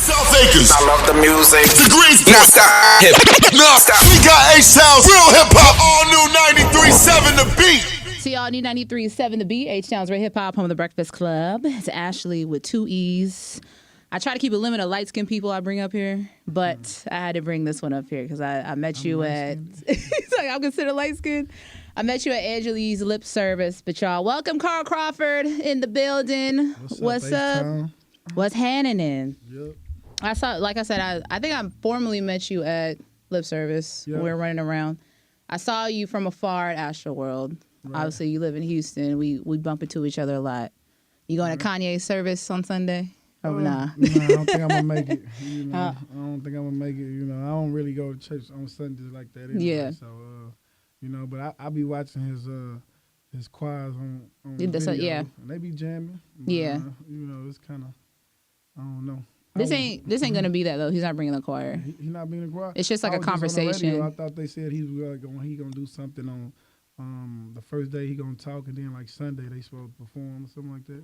South Acres. I love the music. To Greensboro. Stop. No, we got H-Town's real hip hop. All new 93.7 The Beat. See y'all new 93.7 The Beat. H-Town's Real Hip Hop, home of the Breakfast Club. It's Ashlee with 2 E's. I try to keep a limit of light-skinned people I bring up here, but I had to bring this one up here because I met you at... He's like, I'm considered light-skinned. I met you at Ashlee's lip service, but y'all, welcome Carl Crawford in the building. What's up? What's happening? Yep. I saw, like I said, I think I formally met you at lip service. Yep. We were running around. I saw you from afar at Astroworld. Right. Obviously, you live in Houston. We bump into each other a lot. You going to Kanye's service on Sunday? Or nah? Nah, I don't think I'm gonna make it. You know, I don't think I'm gonna make it. You know, I don't really go to church on Sundays like that anyway. Yeah. So, you know, but I be watching his choirs on That's video, yeah. and they be jamming. But, yeah. You know, it's kind of, I don't know. This ain't gonna be that though. He's not bringing the choir. He's not being a choir. It's just like a conversation. On the radio, I thought they said he gonna do something on the first day he gonna talk, and then like Sunday they supposed to perform or something like that.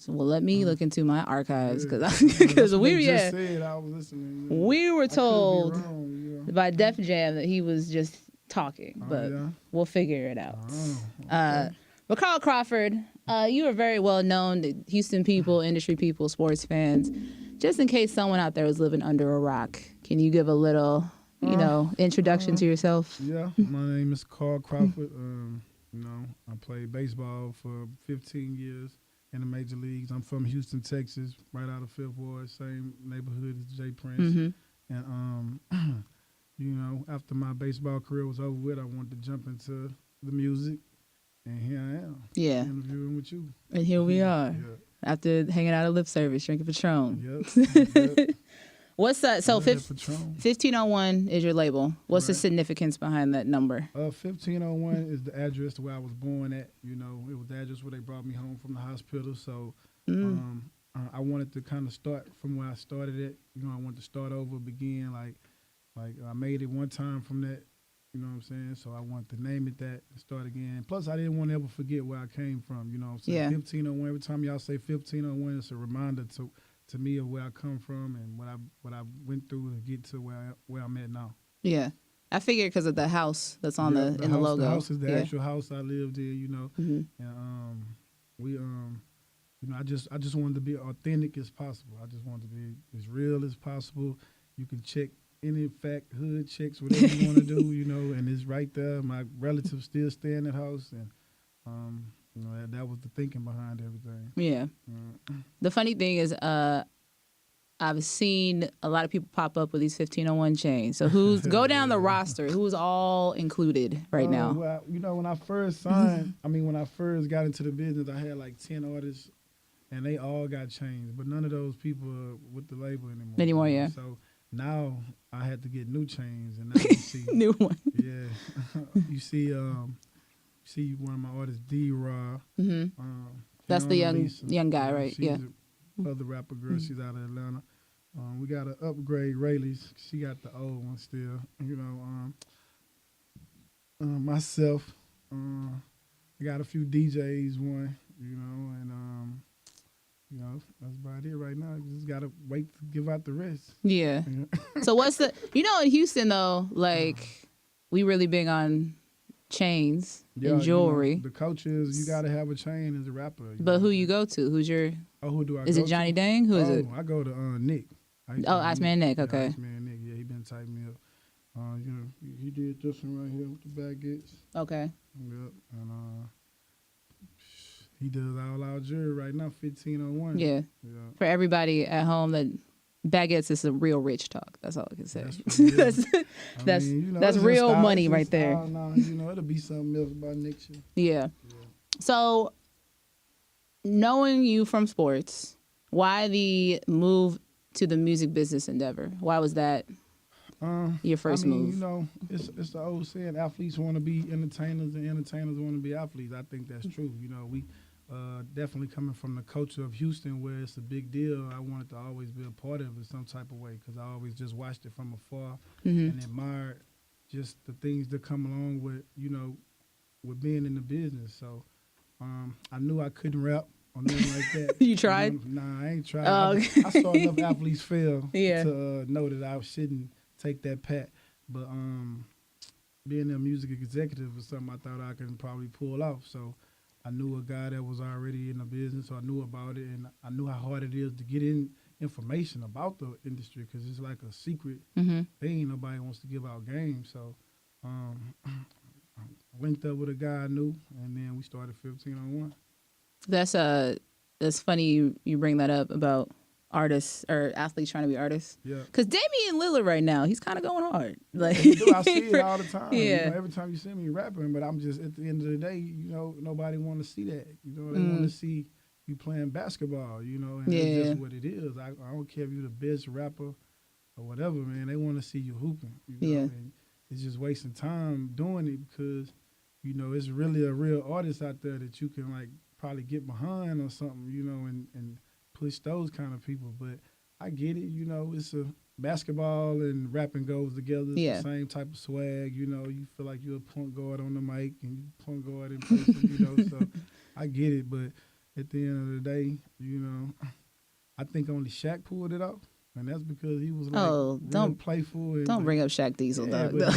Well, let me look into my archives because we were told by Def Jam that he was just talking, but we'll figure it out. Okay. But Carl Crawford, you are very well known to Houston people, industry people, sports fans. Just in case someone out there was living under a rock, can you give a little, introduction to yourself? Yeah, my name is Carl Crawford. I played baseball for 15 years in the major leagues. I'm from Houston, Texas, right out of Fifth Ward, same neighborhood as Jay Prince. Mm-hmm. And after my baseball career was over with, I wanted to jump into the music, and here I am. Yeah, interviewing with you. And here we are. Yeah. After hanging out at lip service, drinking Patron. Yep. What's that? So 1501 is your label. What's the significance behind that number? 1501 is the address where I was born at. You know, it was the address where they brought me home from the hospital. So I wanted to kind of start from where I started at. You know, I wanted to start over, begin like I made it one time from that. You know what I'm saying? So I wanted to name it that and start again. Plus, I didn't want to ever forget where I came from. You know what I'm saying? Yeah. 1501. Every time y'all say 1501, it's a reminder to me of where I come from and what I went through to get to where I'm at now. Yeah, I figured because of the house that's on the logo. The house is the actual house I lived in. You know, and we I just wanted to be authentic as possible. I just wanted to be as real as possible. You can check any hood checks, whatever you want to do. You know, and it's right there. My relatives still stay in that house, and that was the thinking behind everything. Yeah. The funny thing is, I've seen a lot of people pop up with these 1501 chains. So go down the roster. Who's all included right now? Well, when I first signed, when I first got into the business, I had like 10 artists, and they all got chains. But none of those people are with the label anymore. Yeah. So now I had to get new chains, and now you see new one. Yeah. You see one of my artists, D-Raw. That's the young guy, right? She's other rapper girl. She's out of Atlanta. We got to upgrade Rayleigh's. She got the old one still. Myself. I got a few DJs, and that's about it right now. You just got to wait to give out the rest. Yeah. So what's in Houston, though, like, we really big on chains and jewelry. The culture is you got to have a chain as a rapper. But who you go to? Who's your... who do I Is it Johnny Dang? Who is it? I go to Nick. Iceman Nick, okay. Yeah, Iceman Nick, yeah, he been typing me up. He did this one right here with the baguettes. Okay. Yep, and he does all our jewelry right now, 1501. Yeah. For everybody at home, that baguettes is some real rich talk. That's all I can say. That's real money right there. It'll be something else by next year. Yeah. So, knowing you from sports, why the move to the music business endeavor? Why was that your first move? It's the old saying, athletes want to be entertainers and entertainers want to be athletes. I think that's true. We definitely coming from the culture of Houston where it's a big deal. I wanted to always be a part of it some type of way because I always just watched it from afar and admired just the things that come along with, with being in the business. So I knew I couldn't rap. or nothing like that. You tried? Nah, I ain't tried. Oh, I saw enough athletes fail Yeah. to know that I shouldn't take that path. But being a music executive was something I thought I could probably pull off. So I knew a guy that was already in the business, so I knew about it, and I knew how hard it is to get in information about the industry because it's like a secret thing. Nobody wants to give out games. So I linked up with a guy I knew, and then we started 15-on-1. That's funny you bring that up about artists or athletes trying to be artists. Yeah. Because Damian Lillard right now, he's kind of going hard. Like, I see it all the time. Yeah. You know, every time you see me rapping, but I'm just, at the end of the day, you know, nobody want to see that. You know, they want to see you playing basketball, you know, and that's just what it is. I don't care if you're the best rapper or whatever, man. They want to see you hooping. You know? And it's just wasting time doing it because, you know, it's really a real artist out there that you can, like, probably get behind or something, you know, and push those kind of people. But I get it, you know, it's a basketball and rapping goes together. It's the same type of swag, you know. You feel like you're a point guard on the mic and you point guard in person, you know. So I get it, but at the end of the day, you know, I think only Shaq pulled it off. And that's because he was like real playful. And don't bring up Shaq Diesel, dog. But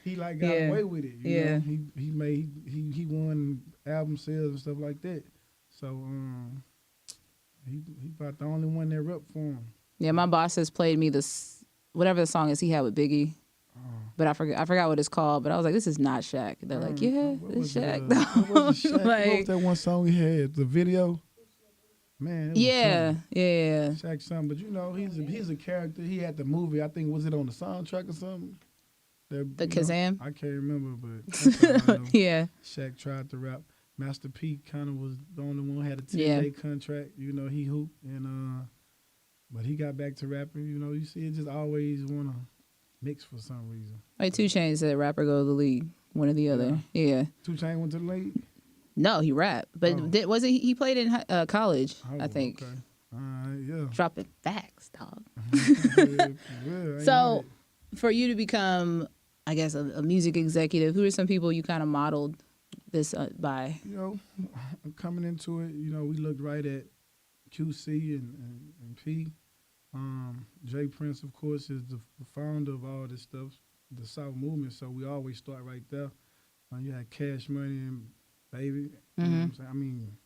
he like got away with it. You know? He won album sales and stuff like that. So he about the only one that ripped for him. Yeah, my boss has played me this whatever the song is he had with Biggie. But I forgot what it's called. But I was like, this is not Shaq. They're like, yeah, it's Shaq. What was Shaq? What was that one song he had? The video. Man, yeah. Shaq something, but you know he's a character. He had the movie. I think was it on the soundtrack or something? The Kazam. I can't remember, but that's all I know. Yeah. Shaq tried to rap. Master P kind of was the only one who had a 10-day contract. You know he hooped and but he got back to rapping. You know you see it just always wanna mix for some reason. Like 2 Chainz said, rapper go to the league, one or the other. Yeah. 2 Chainz went to the league. No, he rapped, but wasn't he played in college? I think. Okay. Yeah. Dropping facts, dog. Yeah, so, for you to become, I guess, a music executive, who are some people you kind of modeled this by? You know, coming into it, you know, we looked right at QC and P. Jay Prince, of course, is the founder of all this stuff, the South movement. So we always start right there. You had Cash Money and Baby, you know what I'm saying? I mean,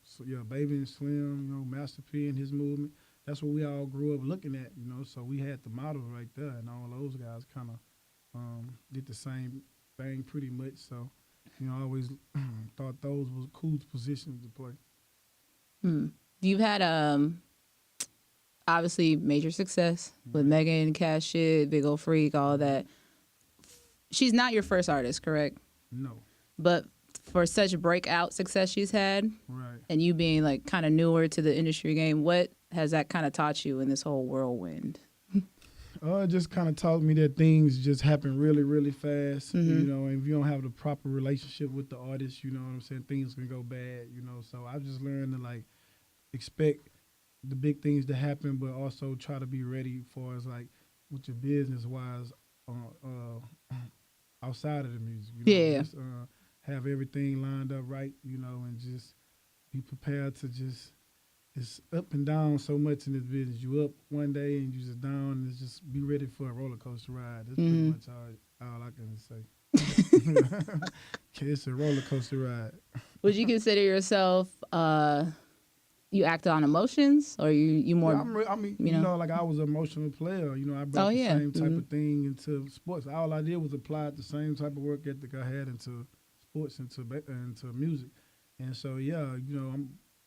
Baby and Slim, you know, Master P and his movement. That's what we all grew up looking at, you know. So we had the model right there, and all those guys kind of did the same thing pretty much. So, you know, I always thought those was cool positions to play. You've had obviously major success with Megan, Cash Shit, Big Ol' Freak, all that. She's not your first artist, correct? No. But for such breakout success she's had, right, and you being like kind of newer to the industry game, what has that kind of taught you in this whole whirlwind? It just kind of taught me that things just happen really, really fast, you know, and if you don't have the proper relationship with the artist, you know what I'm saying, things can go bad, you know, so I've just learned to, like, expect the big things to happen, but also try to be ready for as, like, with your business-wise outside of the music, you know, just, have everything lined up right, you know, and just be prepared to just, it's up and down so much in this business. You up one day and you just down, and it's just be ready for a roller coaster ride. That's pretty much all I can say. It's a roller coaster ride. Would you consider yourself, you act on emotions, or you more? Yeah, you know, like I was an emotional player. You know, I brought the same type of thing into sports. All I did was apply the same type of work ethic I had into sports, into music. And so, yeah, you know,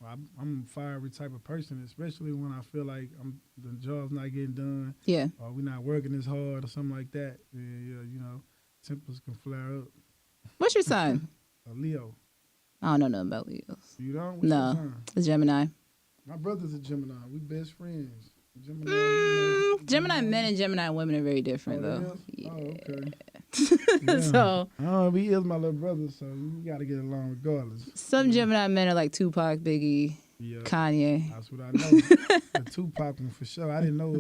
I'm a fiery type of person, especially when I feel like the job's not getting done. Yeah. Or we're not working as hard or something like that. Yeah, you know, tempers can flare up. What's your sign? A Leo. I don't know nothing about Leos. You don't? No. It's Gemini. My brother's a Gemini. We best friends. Gemini, Gemini men and Gemini women are very different, though. Yeah. Oh, okay. Yeah. So. Oh, he is my little brother, so you got to get along regardless. Some Gemini men are like Tupac, Biggie. Yeah. Kanye. That's what I know. The Tupac one for sure. I didn't know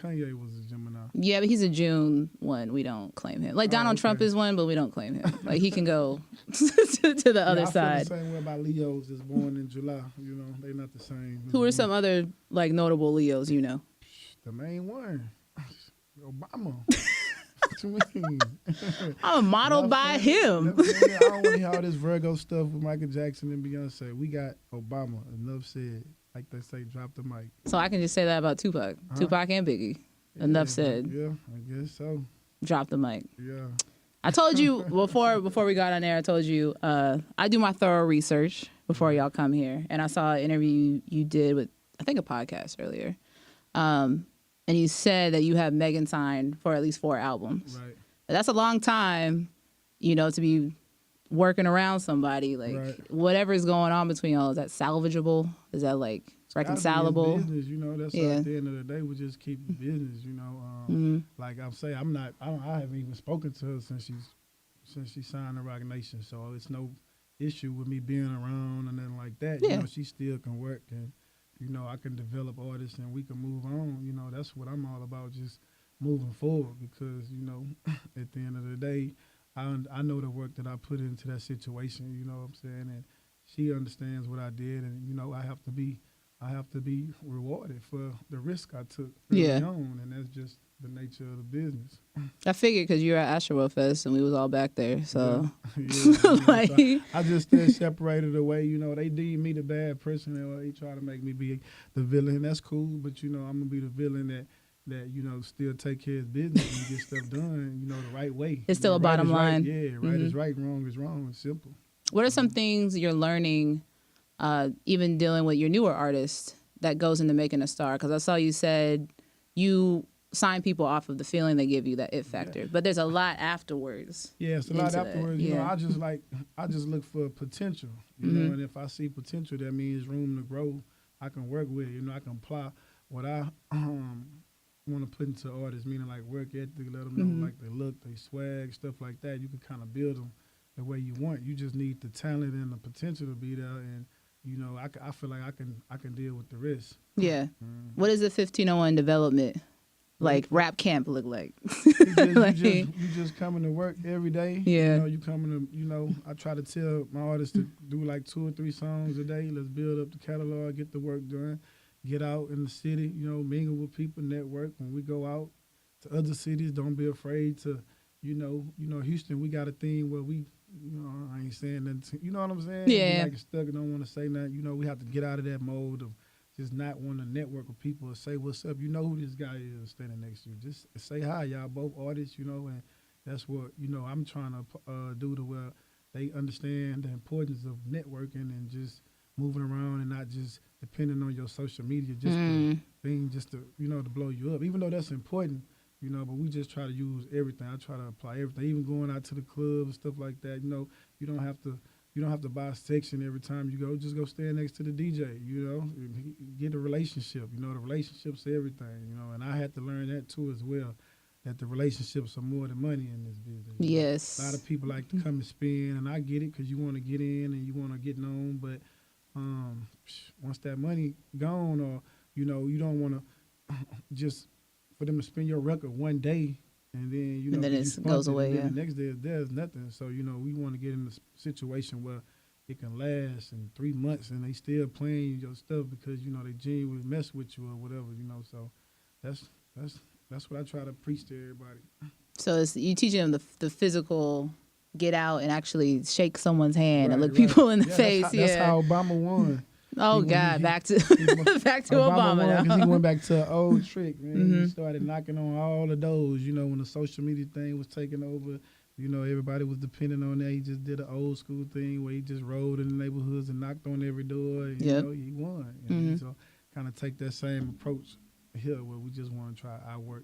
Kanye was a Gemini. Yeah, but he's a June one. We don't claim him. Like Donald Trump is one, but we don't claim him. Like he can go to the other I side. feel the same way about Leos that's born in July. You know, they not the same. Who are some other like notable Leos you know? The main one, Obama. What you mean? I'm modeled by him. I don't want to hear all this Virgo stuff with Michael Jackson and Beyonce. We got Obama. Enough said. Like they say, drop the mic. So I can just say that about Tupac. Tupac and Biggie. Enough said. Yeah, I guess so. Drop the mic. Yeah. I told you before we got on air, I told you I do my thorough research before y'all come here. And I saw an interview you did with, I think, a podcast earlier. And you said that you have Megan signed for at least 4 albums. Right. That's a long time, you know, to be working around somebody. Like, whatever's going on between y'all, is that salvageable? Is that, like, reconcilable? It's business, you know. That's at the end of the day, we just keep the business, you know. Like I'm saying, I haven't even spoken to her since she signed the Rock Nation, so it's no issue with me being around and nothing like that. Yeah. You know, she still can work, and you know, I can develop artists and we can move on. You know, that's what I'm all about, just moving forward, because you know, at the end of the day, I know the work that I put into that situation. You know what I'm saying, and she understands what I did, and you know, I have to be rewarded for the risk I took early on, and that's just the nature of the business. I figured because you were at Astroworld Fest and we was all back there, so like, so I just stayed separated away. You know, they deem me the bad person, or they try to make me be the villain. That's cool, but you know, I'm gonna be the villain that you know still take care of business and get stuff done. You know, the right way. It's still a bottom line. Yeah, right is right, wrong is wrong. It's simple. What are some things you're learning, even dealing with your newer artists, that goes into making a star? Because I saw you said you sign people off of the feeling they give you, that it factor. But there's a lot afterwards. Yeah, it's a lot afterwards. You know, I just look for potential. You know, and if I see potential, that means room to grow. I can work with it. You know, I can apply what I want to put into artists, meaning like work ethic, let them know like their look, their swag, stuff like that. You can kind of build them the way you want. You just need the talent and the potential to be there, and you know, I feel like I can deal with the risk. Yeah. What does the 1501 development, like, rap camp look like? You just coming to work every day. Yeah. You know, you coming to, you know, I try to tell my artists to do like 2 or 3 songs a day. Let's build up the catalog, get the work done, get out in the city, you know, mingle with people, network. When we go out to other cities, don't be afraid to, you know, Houston, we got a thing where we, you know, I ain't saying nothing. You know what I'm saying? Yeah. Like stuck and don't want to say nothing. You know, we have to get out of that mode of just not want to network with people or say what's up. You know who this guy is standing next to you. Just say hi, y'all both artists, you know, and that's what, you know, I'm trying to do to where they understand the importance of networking and just moving around and not just depending on your social media just to, you know, to blow you up. Even though that's important, you know, but we just try to use everything. I try to apply everything, even going out to the club and stuff like that. You know, you don't have to buy a section every time you go. Just go stand next to the DJ, you know, get a relationship. You know, the relationship's everything, you know, and I had to learn that too as well, that the relationships are more than money in this business. Yes. A lot of people like to come and spend, and I get it because you want to get in and you want to get known, but once that money gone, or, you know, you don't want to just for them to spend your record one day and then, you know, and then it goes away. The next day there's nothing. So, you know, we want to get in a situation where it can last in 3 months and they still playing your stuff because, you know, they genuinely mess with you or whatever, you know. So that's what I try to preach to everybody. So it's, you teaching them the physical, get out and actually shake someone's hand and look people in the face. That's how Obama won. Oh, God, back to Obama. Because he went back to an old trick, man. He started knocking on all the doors, you know, when the social media thing was taking over. You know, everybody was depending on that. He just did an old school thing where he just rode in the neighborhoods and knocked on every door. And, you know, he won. You know? So kind of take that same approach here where we just want to try to outwork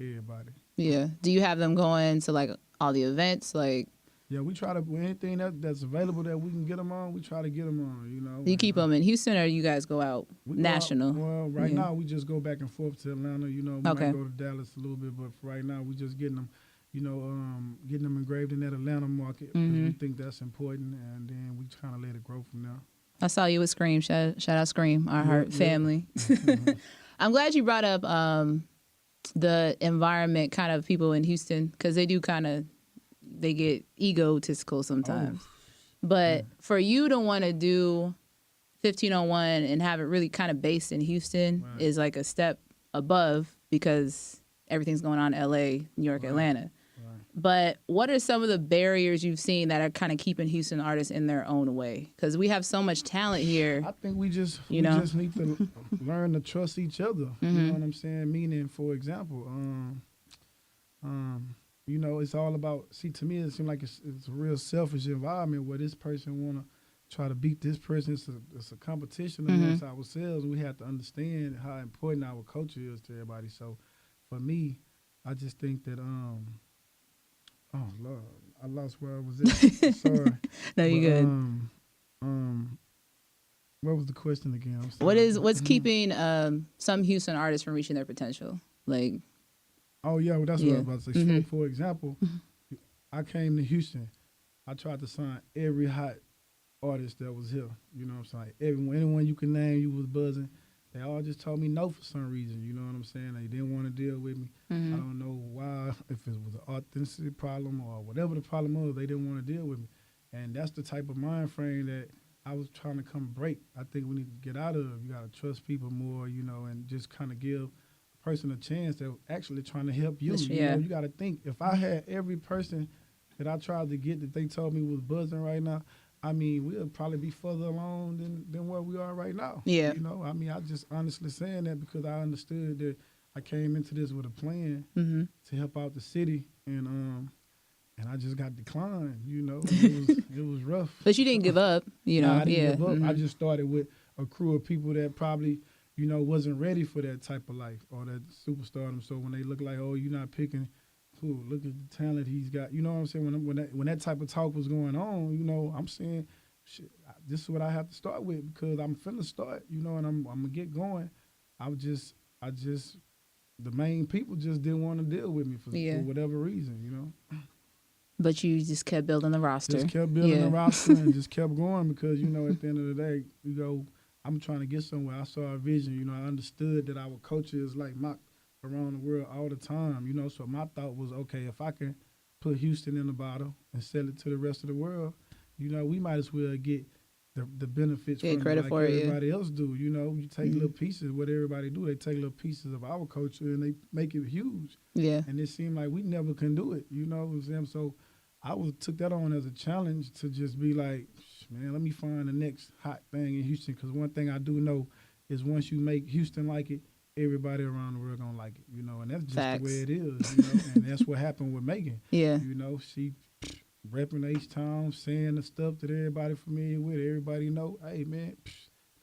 everybody. Yeah. Do you have them going to, like, all the events, like? Yeah, we try to, anything that's available that we can get them on, we try to get them on, you know. You keep them in Houston, or you guys go out national? Right now, we just go back and forth to Atlanta, you know. We might go to Dallas a little bit, but for right now, we just getting them, you know, engraved in that Atlanta market because we think that's important, and then we trying to let it grow from there. I saw you with Scream. Shout out Scream, our heart family. I'm glad you brought up the environment, kind of people in Houston, because they do they get egotistical sometimes. But for you to want to do 1501 and have it really kind of based in Houston is like a step above, because everything's going on in LA, New York, Atlanta. But what are some of the barriers you've seen that are kind of keeping Houston artists in their own way? Because we have so much talent here. I think we just need to learn to trust each other. You know what I'm saying? Meaning, for example, you know, it's all about. See, to me, it seems like it's a real selfish environment where this person want to try to beat this person. It's a competition amongst ourselves. We have to understand how important our culture is to everybody. So, for me, I just think that oh Lord, I lost where I was at. Sorry. No, you good. What was the question again? I'm sorry. What's keeping some Houston artists from reaching their potential? Like, oh yeah, well, that's what I was about to say. For example, I came to Houston. I tried to sign every hot artist that was here. You know what I'm saying? Anyone you can name, you was buzzing. They all just told me no for some reason. You know what I'm saying? They didn't want to deal with me. I don't know why, if it was an authenticity problem or whatever the problem was, they didn't want to deal with me. And that's the type of mind frame that I was trying to come break. I think we need to get out of. You got to trust people more, you know, and just kind of give a person a chance that actually trying to help you. You know, you got to think, if I had every person that I tried to get that they told me was buzzing right now, I mean, we'll probably be further along than where we are right now. Yeah. You know, I mean, I just honestly saying that because I understood that I came into this with a plan to help out the city, and I just got declined. You know, it was rough. But you didn't give up. You know, I didn't give up. I just started with a crew of people that probably, you know, wasn't ready for that type of life or that superstardom. So when they look like, oh, you're not picking. Ooh, look at the talent he's got. You know what I'm saying? When that type of talk was going on, you know, I'm saying, shit, this is what I have to start with because I'm finna start, you know, and I'm gonna get going. I just, the main people just didn't want to deal with me for whatever reason, you know. But you just kept building the roster. Just kept building the roster and just kept going because, you know, at the end of the day, you know, I'm trying to get somewhere. I saw a vision, you know, I understood that our culture is like mocked around the world all the time, you know, so my thought was, okay, if I can put Houston in a bottle and sell it to the rest of the world, you know, we might as well get the benefits from it like everybody else do, you know. You take little pieces, what everybody do, they take little pieces of our culture and they make it huge. Yeah. And it seemed like we never can do it, you know what I'm saying? So I took that on as a challenge to just be like, man, let me find the next hot thing in Houston, because one thing I do know is once you make Houston like it, everybody around the world gonna like it, you know, and that's just the way it is, you know, and that's what happened with Megan. Yeah. You know, she repping H-Town, saying the stuff that everybody familiar with, everybody know, hey, man,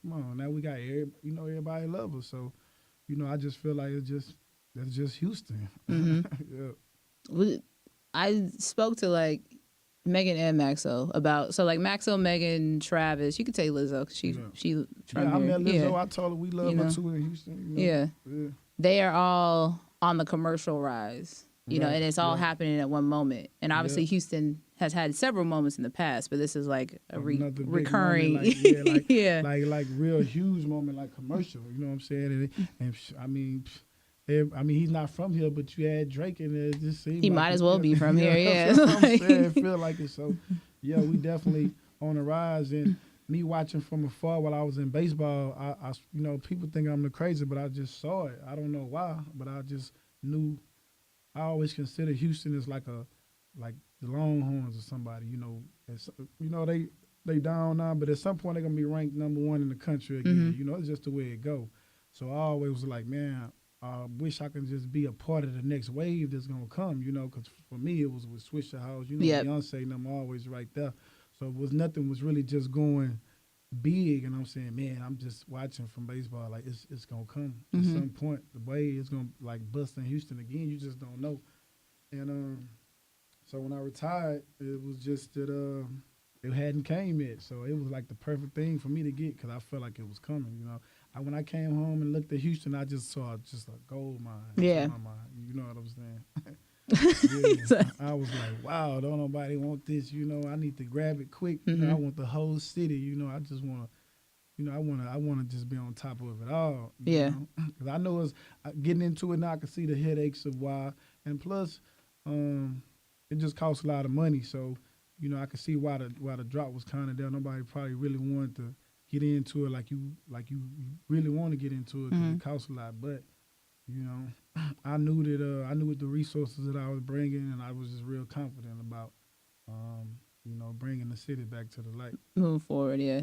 come on, now we got, everybody love her. So, you know, I just feel like that's just Houston. Yeah. I spoke to, like, Megan and Maxo about, so like Maxo, Megan, Travis, you could take Lizzo because she from here. I met Lizzo. I told her we love her too in Houston. You know? Yeah, they are all on the commercial rise, you know, and it's all happening at one moment. And obviously, Houston has had several moments in the past, but this is like a recurring, moment, like real huge moment, like commercial. You know what I'm saying? And I mean, he's not from here, but you add Drake in there, it just seems he like might as well be from here, yeah. That's what I'm saying. It feel like it. So, yeah, we definitely on the rise. And me watching from afar while I was in baseball, I you know, people think I'm the crazy, but I just saw it. I don't know why, but I just knew. I always consider Houston as like the Longhorns or somebody. You know, they down now, but at some point they're gonna be ranked number 1 in the country again. You know, it's just the way it go. So I always was like, man, I wish I could just be a part of the next wave that's going to come, you know, because for me it was with Swisher House, you know, Beyonce and I'm always right there. So nothing was really just going big, and I'm saying, man, I'm just watching from baseball, like it's going to come. At some point, the wave is going to like bust in Houston again, you just don't know. And so when I retired, it was just that it hadn't came yet. So it was like the perfect thing for me to get because I felt like it was coming, you know. When I came home and looked at Houston, I just saw just a gold mine in my mind. You know what I'm saying? I was like, wow, don't nobody want this, you know. I need to grab it quick. You know, I want the whole city, you know. I just want to I wanna just be on top of it all. Yeah. Because I know it's getting into it now. I can see the headaches of why, and plus, it just costs a lot of money. So, I can see why the drop was kind of there. Nobody probably really wanted to get into it like you really want to get into it because it costs a lot. But I knew what the resources that I was bringing, and I was just real confident about, bringing the city back to the light. Move forward, yeah.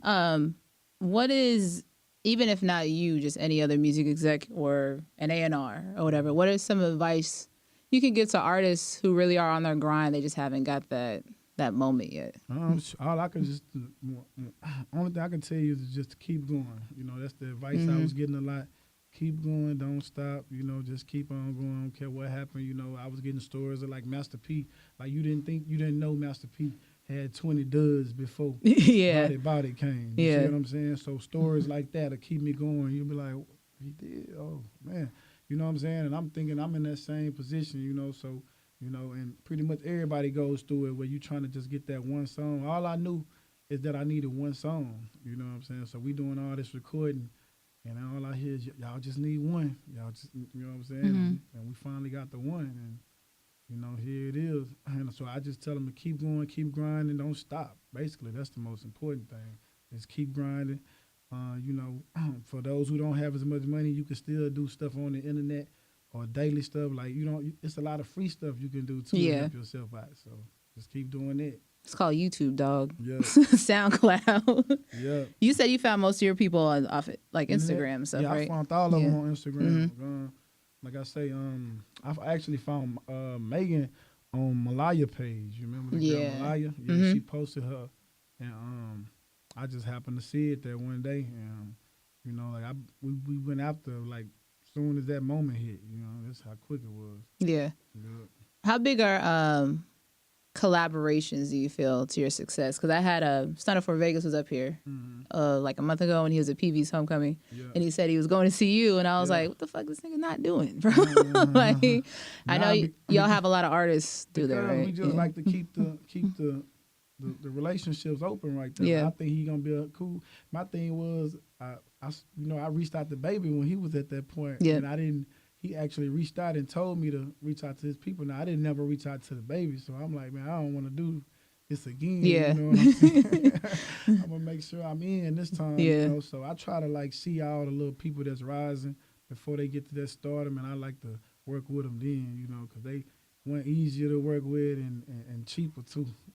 Mm. What is, even if not you, just any other music exec or an A&R or whatever, what is some advice you can give to artists who really are on their grind, they just haven't got that moment yet? All I can only thing I can tell you is just to keep going. That's the advice I was getting a lot. Keep going, don't stop. Just keep on going. I don't care what happened. I was getting stories of like Master P. Like you didn't know Master P had 20 duds before Yeah. Body came. You see what I'm saying? So stories like that will keep me going. You'll be like, he did? Oh, man. You know what I'm saying? And I'm thinking I'm in that same position, so, and pretty much everybody goes through it where you trying to just get that one song. All I knew is that I needed one song, you know what I'm saying? So we doing all this recording, and all I hear is, y'all just need one. Y'all just, you know what I'm saying? And we finally got the one, and, here it is. And so I just tell them to keep going, keep grinding, don't stop. Basically, that's the most important thing, is keep grinding. For those who don't have as much money, you can still do stuff on the internet or daily stuff. Like, it's a lot of free stuff you can do too to help yourself out. So just keep doing it. It's called YouTube, dog. Yeah. SoundCloud. Yeah. You said you found most of your people off it, like Instagram and stuff, yeah, right? I found all of them on Instagram. Like I say, I actually found Megan on Malaya page. You remember the girl Malaya? Yeah, she posted her, and I just happened to see it there one day, and we went after like soon as that moment hit. That's how quick it was. Yeah. How big are collaborations do you feel to your success? Because I had Stunner for Vegas was up here like a month ago, and he was at PV's homecoming, and he said he was going to see you, and I was like, what the fuck this nigga not doing, bro? Like, I know y'all have a lot of artists do that, right? We just like to keep the relationships open right there. Yeah. I think he gonna be a cool. My thing was, I reached out to Baby when he was at that point, and I didn't. He actually reached out and told me to reach out to his people. Now I didn't never reach out to the Baby, so I'm like, man, I don't want to do this again. Yeah. You know what I'm saying? I'm gonna make sure I'm in this time. Yeah. So I try to like see all the little people that's rising before they get to that stardom, and I like to work with them then, because they went easier to work with and cheaper too.